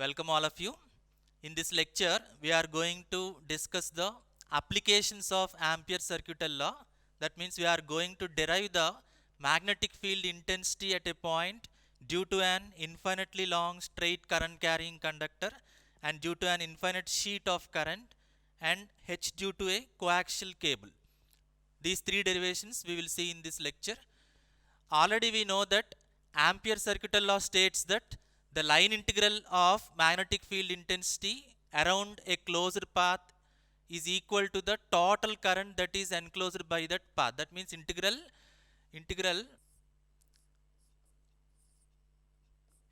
Welcome all of you. In this lecture, we are going to discuss the applications of Ampere circuital law. That means we are going to derive the magnetic field intensity at a point due to an infinitely long straight current carrying conductor and due to an infinite sheet of current and H due to a coaxial cable. These three derivations we will see in this lecture. Already we know that Ampere circuital law states that the line integral of magnetic field intensity around a closed path is equal to the total current that is enclosed by that path. That means integral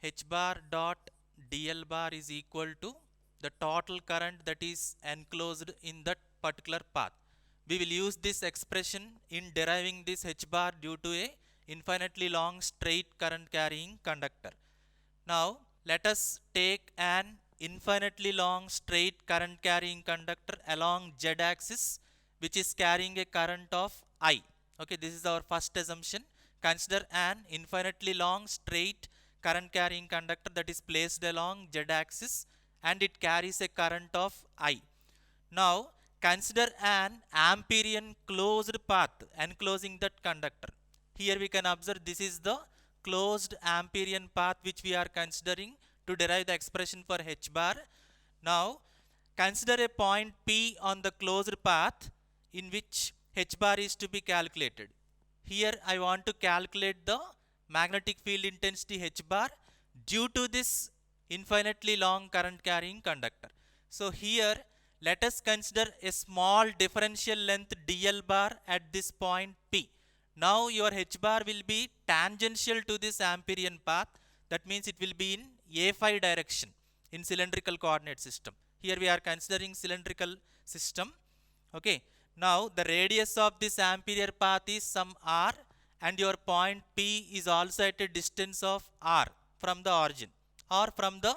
h bar dot dl bar is equal to the total current that is enclosed in that particular path. We will use this expression in deriving this h bar due to a infinitely long straight current carrying conductor. Now let us take an infinitely long straight current carrying conductor along z axis which is carrying a current of I. Okay, this is our first assumption. Consider an infinitely long straight current carrying conductor that is placed along z axis and it carries a current of I. Now consider an Amperian closed path enclosing that conductor. Here we can observe this is the closed Amperian path which we are considering to derive the expression for h bar. Now consider a point P on the closed path in which h bar is to be calculated. Here I want to calculate the magnetic field intensity h bar due to this infinitely long current carrying conductor. So here let us consider a small differential length dl bar at this point P. Now your h bar will be tangential to this Amperian path. That means it will be in a phi direction in cylindrical coordinate system. Here we are considering cylindrical system. Okay. Now the radius of this Ampere path is some r and your point P is also at a distance of r from the origin or from the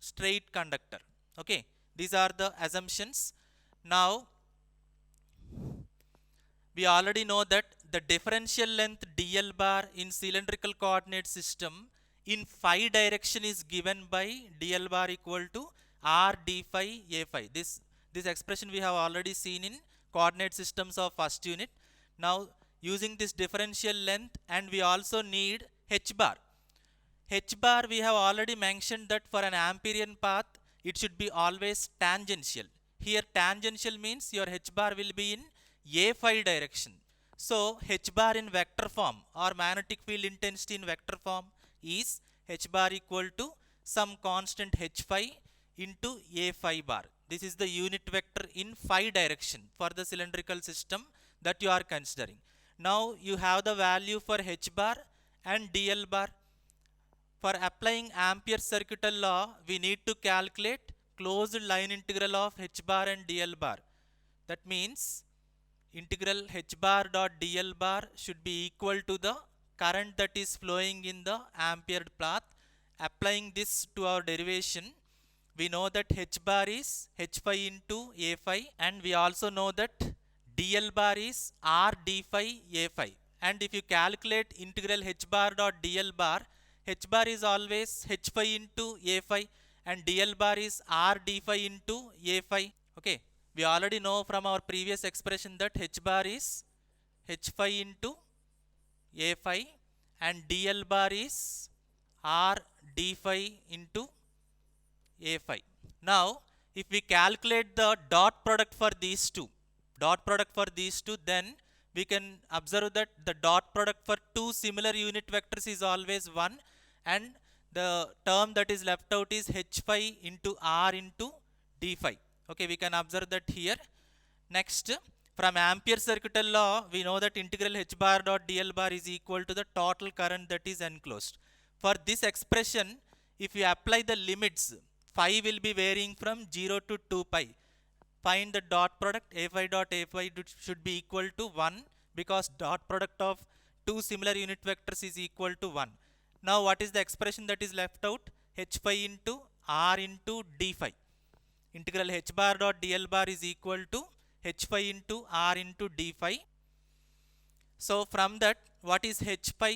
straight conductor. Okay. These are the assumptions. Now we already know that the differential length dl bar in cylindrical coordinate system in phi direction is given by dl bar equal to r d phi a phi. This expression we have already seen in coordinate systems of first unit. Now using this differential length and we also need h bar. H bar we have already mentioned that for an Amperian path it should be always tangential. Here tangential means your h bar will be in a phi direction. So h bar in vector form or magnetic field intensity in vector form is h bar equal to some constant h phi into a phi bar. This is the unit vector in phi direction for the cylindrical system that you are considering. Now you have the value for h bar and dl bar. For applying Ampere circuital law, we need to calculate closed line integral of h bar and dl bar. That means integral h bar dot dl bar should be equal to the current that is flowing in the Ampere path. Applying this to our derivation, we know that h bar is h phi into a phi and we also know that dl bar is r d phi a phi. And if you calculate integral h bar dot dl bar, h bar is always h phi into a phi and dl bar is r d phi into a phi. Okay, we already know from our previous expression that h bar is h phi into a phi and dl bar is r d phi into a phi. Now if we calculate the dot product for these two, then we can observe that the dot product for two similar unit vectors is always 1 and the term that is left out is h phi into r into d phi. Okay, we can observe that here. Next, from Ampere circuital law, we know that integral h bar dot dl bar is equal to the total current that is enclosed. For this expression, if you apply the limits, phi will be varying from 0 to 2 pi. Find the dot product a phi dot a phi should be equal to 1 because dot product of two similar unit vectors is equal to 1. Now what is the expression that is left out? H phi into r into d phi. Integral h bar dot dl bar is equal to h phi into r into d phi. So from that, what is h phi?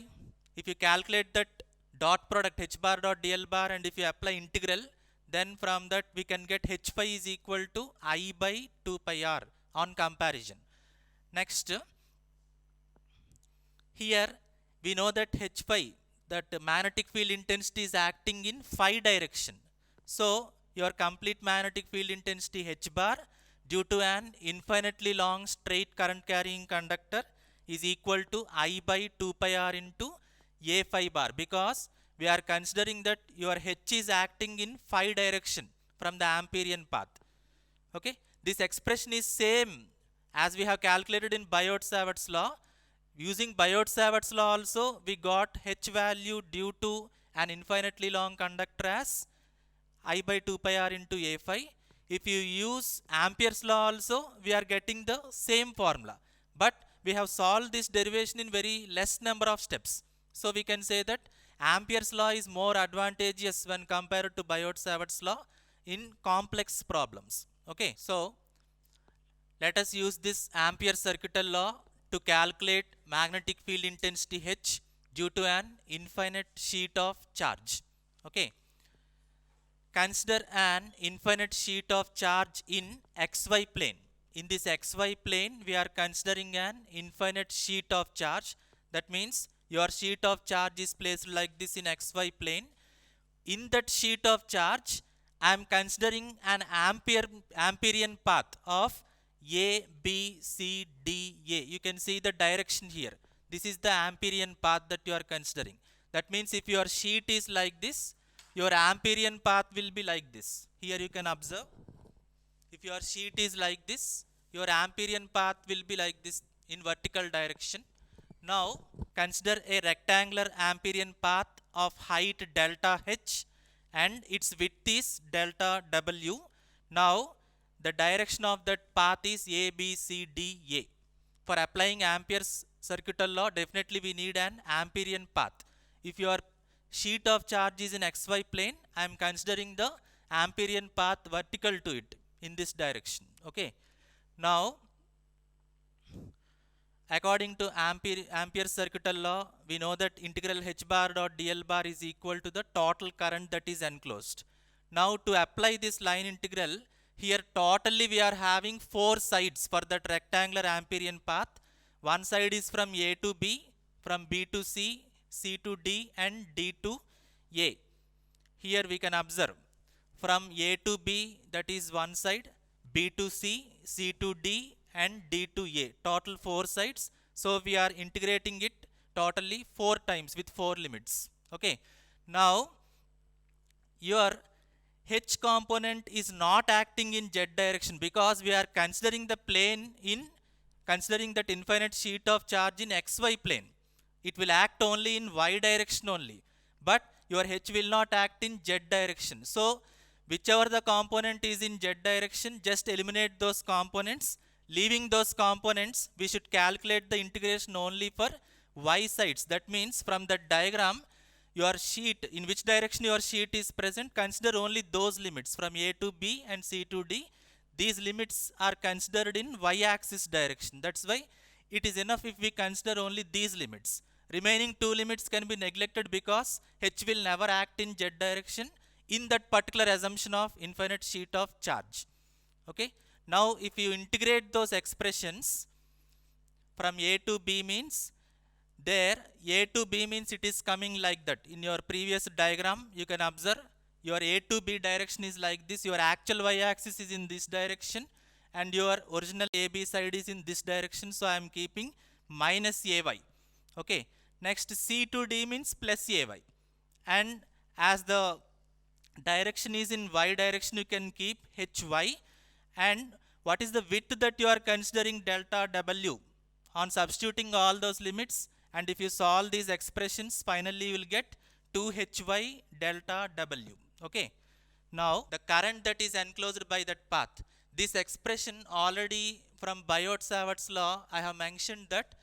If you calculate that dot product h bar dot dl bar, and if you apply integral, then from that we can get h phi is equal to I by 2 pi r on comparison. Next, here we know that h phi, that magnetic field intensity is acting in phi direction. So your complete magnetic field intensity h bar due to an infinitely long straight current carrying conductor is equal to I by 2 pi r into a phi bar, because we are considering that your h is acting in phi direction from the Amperian path. Okay, this expression is same as we have calculated in Biot-Savart's law. Using Biot-Savart's law also, we got h value due to an infinitely long conductor as I by 2 pi r into a phi. If you use Ampere's law also, we are getting the same formula, but we have solved this derivation in very less number of steps. So we can say that Ampere's law is more advantageous when compared to Biot-Savart's law in complex problems. Okay, so let us use this Ampere circuital law to calculate magnetic field intensity H due to an infinite sheet of charge. Okay, consider an infinite sheet of charge in xy plane. In this xy plane, we are considering an infinite sheet of charge. That means your sheet of charge is placed like this in xy plane. In that sheet of charge, I am considering an Amperian path of A, B, C, D, A. You can see the direction here. This is the Amperian path that you are considering. That means if your sheet is like this, your Amperian path will be like this. Here you can observe. If your sheet is like this, your Amperian path will be like this in vertical direction. Now consider a rectangular Amperian path of height delta h and its width is delta w. Now the direction of that path is A, B, C, D, A. For applying Ampere's circuital law, definitely we need an Amperian path. If your sheet of charge is in xy plane, I am considering the Amperian path vertical to it in this direction. Okay, now according to Ampere's circuital law, we know that integral h bar dot dl bar is equal to the total current that is enclosed. Now to apply this line integral, here totally we are having 4 sides for that rectangular Amperian path. One side is from A to B, from B to C, C to D, and D to A. Here we can observe from A to B, that is one side, B to C, C to D, and D to A. Total 4 sides. So we are integrating it totally 4 times with 4 limits. Okay. Now your H component is not acting in Z direction because we are considering the plane in considering that infinite sheet of charge in XY plane. It will act only in Y direction only, but your H will not act in Z direction. So whichever the component is in Z direction, just eliminate those components. Leaving those components, we should calculate the integration only for Y sides. That means from the diagram, your sheet, in which direction your sheet is present, consider only those limits from A to B and C to D. These limits are considered in y-axis direction. That's why it is enough if we consider only these limits. Remaining 2 limits can be neglected because H will never act in Z direction in that particular assumption of infinite sheet of charge. Okay. Now if you integrate those expressions from A to B means, there A to B means it is coming like that. In your previous diagram, you can observe your A to B direction is like this. Your actual y-axis is in this direction and your original AB side is in this direction. So I am keeping minus AY. Okay. Next C to D means plus AY. And as the direction is in Y direction, you can keep HY. And what is the width that you are considering? Delta W. On substituting all those limits, and if you solve these expressions, finally you will get 2HY delta W. Okay. Now the current that is enclosed by that path, this expression already from Biot-Savart's law, I have mentioned that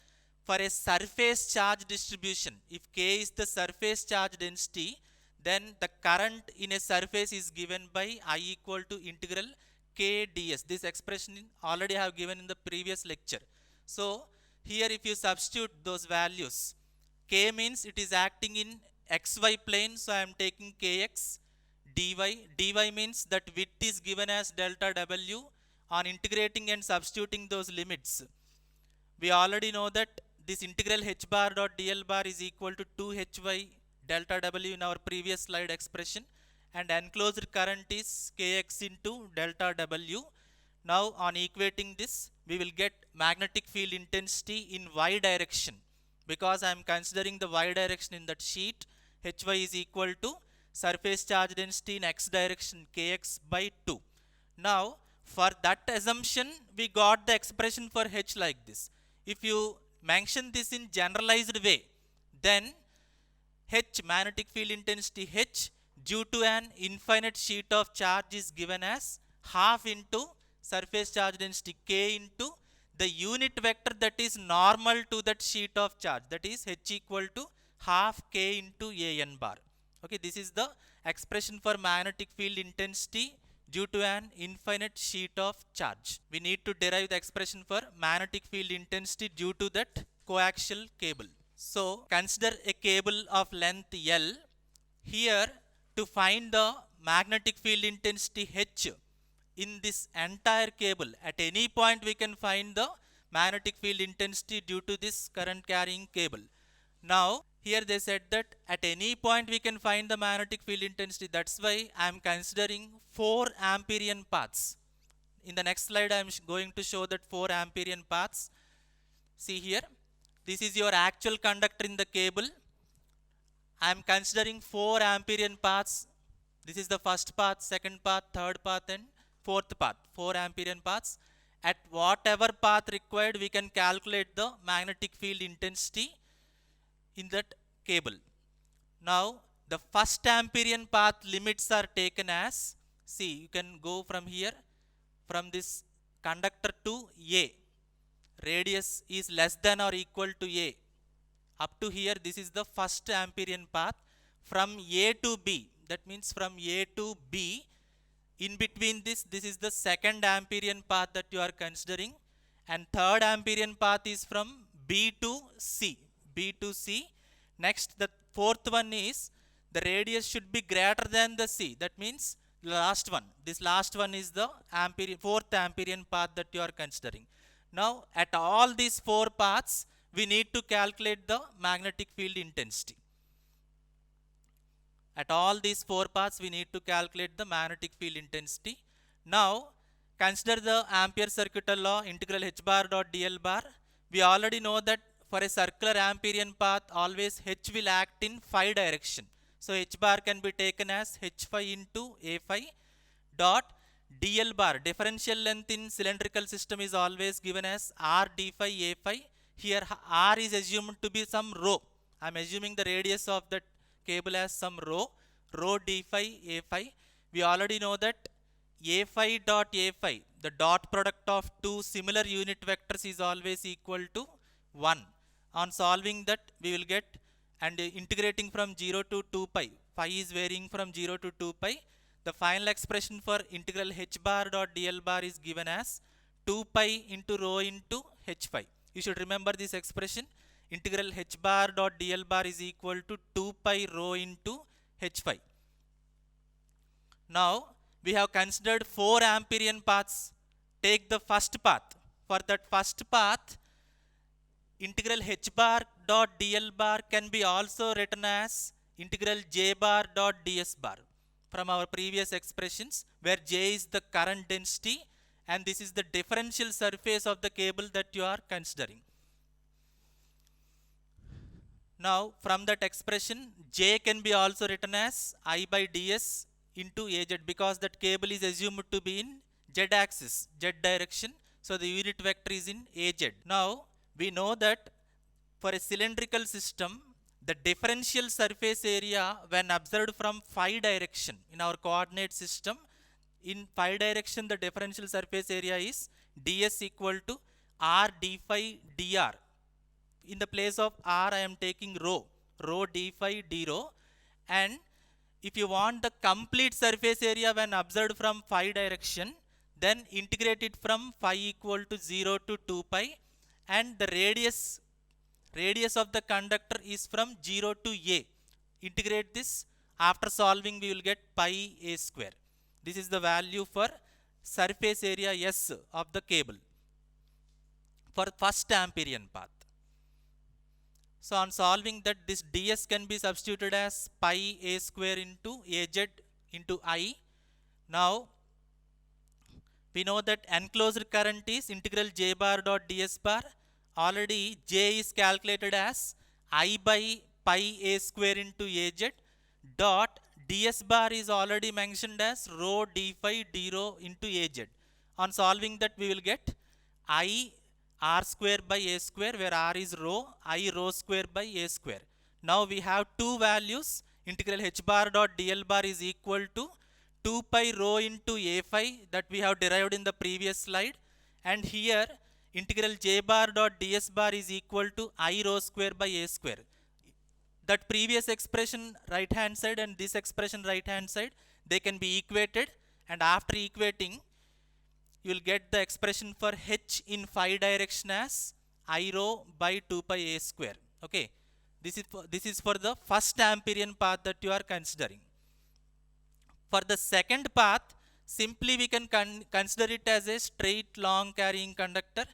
for a surface charge distribution, if K is the surface charge density, then the current in a surface is given by I equal to integral K ds. This expression already I have given in the previous lecture. So here if you substitute those values, K means it is acting in xy plane, so I am taking kx dy. Dy means that width is given as delta w. On integrating and substituting those limits, we already know that this integral h bar dot dl bar is equal to 2hy delta w in our previous slide expression, and enclosed current is kx into delta w. Now on equating this, we will get magnetic field intensity in y direction. Because I am considering the y direction in that sheet, hy is equal to surface charge density in x direction kx by 2. Now for that assumption, we got the expression for h like this. If you mention this in generalized way, then h, magnetic field intensity h, due to an infinite sheet of charge, is given as half into surface charge density k into the unit vector that is normal to that sheet of charge, that is h equal to half k into an bar. Okay, this is the expression for magnetic field intensity due to an infinite sheet of charge. We need to derive the expression for magnetic field intensity due to that coaxial cable. So consider a cable of length L. Here, to find the magnetic field intensity H in this entire cable, at any point we can find the magnetic field intensity due to this current carrying cable. Now here they said that at any point we can find the magnetic field intensity. That's why I am considering 4 Amperian paths. In the next slide I am going to show that 4 Amperian paths. See here, this is your actual conductor in the cable. I am considering 4 Amperian paths. This is the first path, second path, third path and fourth path. 4 Amperian paths. At whatever path required, we can calculate the magnetic field intensity in that cable. Now the first Amperian path limits are taken as, see, you can go from here, from this conductor to A. Radius is less than or equal to A. Up to here, this is the first Amperian path. From A to B, that means from A to B, in between this is the second Amperian path that you are considering, and third Amperian path is from B to C. B to C. Next, the fourth one is, the radius should be greater than the C. That means the last one. This last one is the fourth Amperian path that you are considering. Now at all these 4 paths, we need to calculate the magnetic field intensity. At all these 4 paths, we need to calculate the magnetic field intensity. Now consider the Ampere circuital law, integral h bar dot dl bar. We already know that for a circular Amperian path, always h will act in phi direction. So h bar can be taken as h phi into a phi dot dl bar. Differential length in cylindrical system is always given as r d phi a phi. Here r is assumed to be some rho. I am assuming the radius of that cable as some rho d phi a phi. We already know that a phi dot a phi, the dot product of 2 similar unit vectors, is always equal to 1. On solving that, we will get, and integrating from 0 to 2 pi, phi is varying from 0 to 2 pi. The final expression for integral h bar dot dl bar is given as 2 pi into rho into h phi. You should remember this expression. Integral h bar dot dl bar is equal to 2 pi rho into h phi. Now we have considered 4 Amperian paths. Take the first path. For that first path, integral h bar dot dl bar can be also written as integral j bar dot ds bar from our previous expressions, where j is the current density and this is the differential surface of the cable that you are considering. Now from that expression, j can be also written as I by ds into az, because that cable is assumed to be in z axis, z direction, so the unit vector is in az. Now we know that for a cylindrical system, the differential surface area when observed from phi direction in our coordinate system, in phi direction the differential surface area is ds equal to r d phi dr. In the place of r, I am taking rho d phi d rho. And if you want the complete surface area when observed from phi direction, then integrate it from phi equal to 0 to 2 pi, and the radius of the conductor is from 0 to a. integrate this. After solving, we will get pi a square. This is the value for surface area S of the cable for first Amperian path. So on solving that, this ds can be substituted as pi a square into az into I. Now we know that enclosed current is integral j bar dot ds bar. Already j is calculated as I by pi a square into az dot ds bar is already mentioned as rho d phi d rho into az. On solving that, we will get I r square by a square, where r is rho, I rho square by a square. Now we have two values. Integral h bar dot dl bar is equal to 2 pi rho into a phi that we have derived in the previous slide, and here integral j bar dot ds bar is equal to I rho square by a square. That previous expression right hand side and this expression right hand side, they can be equated, and after equating, you will get the expression for h in phi direction as I rho by 2 pi a square. Okay, this is for the first Amperian path that you are considering. For the second path, simply we can consider it as a straight long carrying conductor,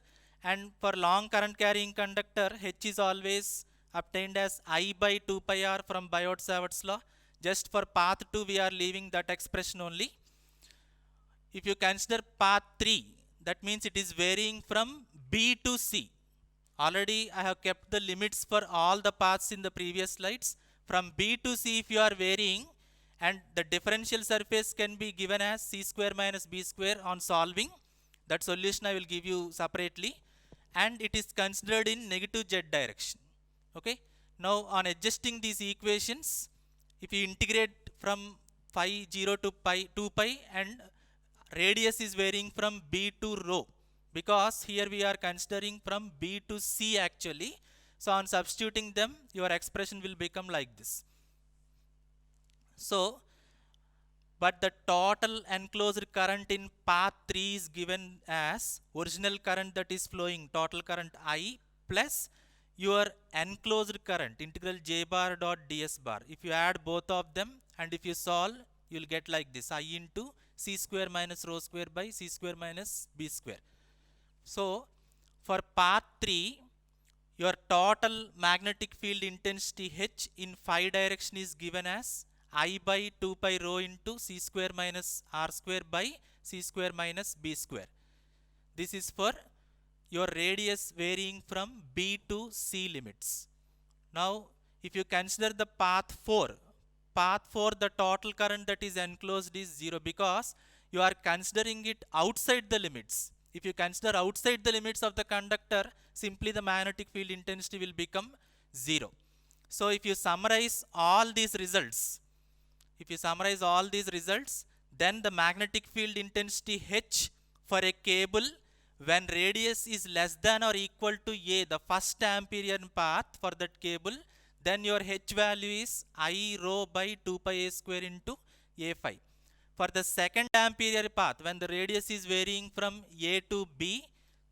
and for long current carrying conductor, h is always obtained as I by 2 pi r from Biot-Savart's law. Just for path 2, we are leaving that expression only. If you consider path 3, that means it is varying from B to C. Already I have kept the limits for all the paths in the previous slides. From B to C, if you are varying, and the differential surface can be given as c square minus b square on solving. That solution I will give you separately, and it is considered in negative z direction. Okay. Now on adjusting these equations, if you integrate from phi 0 to pi 2 pi, and radius is varying from b to rho, because here we are considering from b to c actually. So on substituting them, your expression will become like this. So, but the total enclosed current in path 3 is given as original current that is flowing, total current I, plus your enclosed current integral j bar dot ds bar. If you add both of them and if you solve, you will get like this: I into c square minus rho square by c square minus b square. So for path 3, your total magnetic field intensity H in phi direction is given as I by 2 pi rho into c square minus r square by c square minus b square. This is for your radius varying from B to C limits. Now, if you consider the path 4, the total current that is enclosed is 0, because you are considering it outside the limits. If you consider outside the limits of the conductor, simply the magnetic field intensity will become 0. So if you summarize all these results, then the magnetic field intensity H for a cable when radius is less than or equal to a, the first Amperian path for that cable, then your H value is I rho by 2 pi a square into a phi. For the second Amperian path, when the radius is varying from a to b,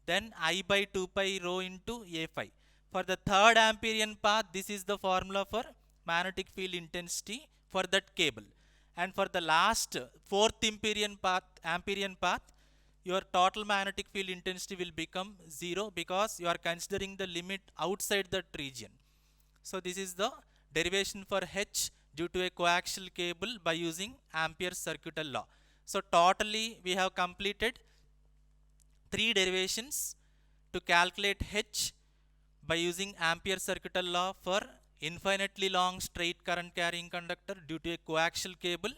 then I by 2 pi rho into a phi. For the third Amperian path, this is the formula for magnetic field intensity for that cable. And for the last fourth Amperian path, your total magnetic field intensity will become 0, because you are considering the limit outside that region. So this is the derivation for H due to a coaxial cable by using Ampere's circuital law. So totally we have completed 3 derivations to calculate H by using Ampere's circuital law for infinitely long straight current carrying conductor due to a coaxial cable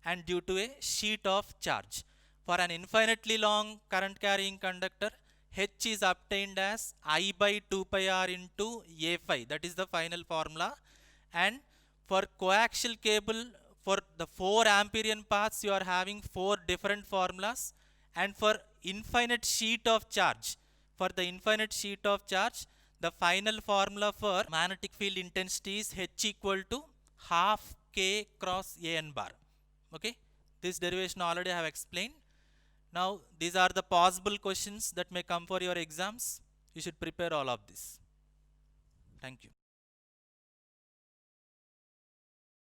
and due to a sheet of charge. For an infinitely long current carrying conductor, H is obtained as I by 2 pi r into a phi. That is the final formula. And for coaxial cable, for the 4 Amperian paths, you are having 4 different formulas. And for infinite sheet of charge, the final formula for magnetic field intensity is H equal to half K cross A n bar. Okay, this derivation already I have explained. Now these are the possible questions that may come for your exams. You should prepare all of this. Thank you.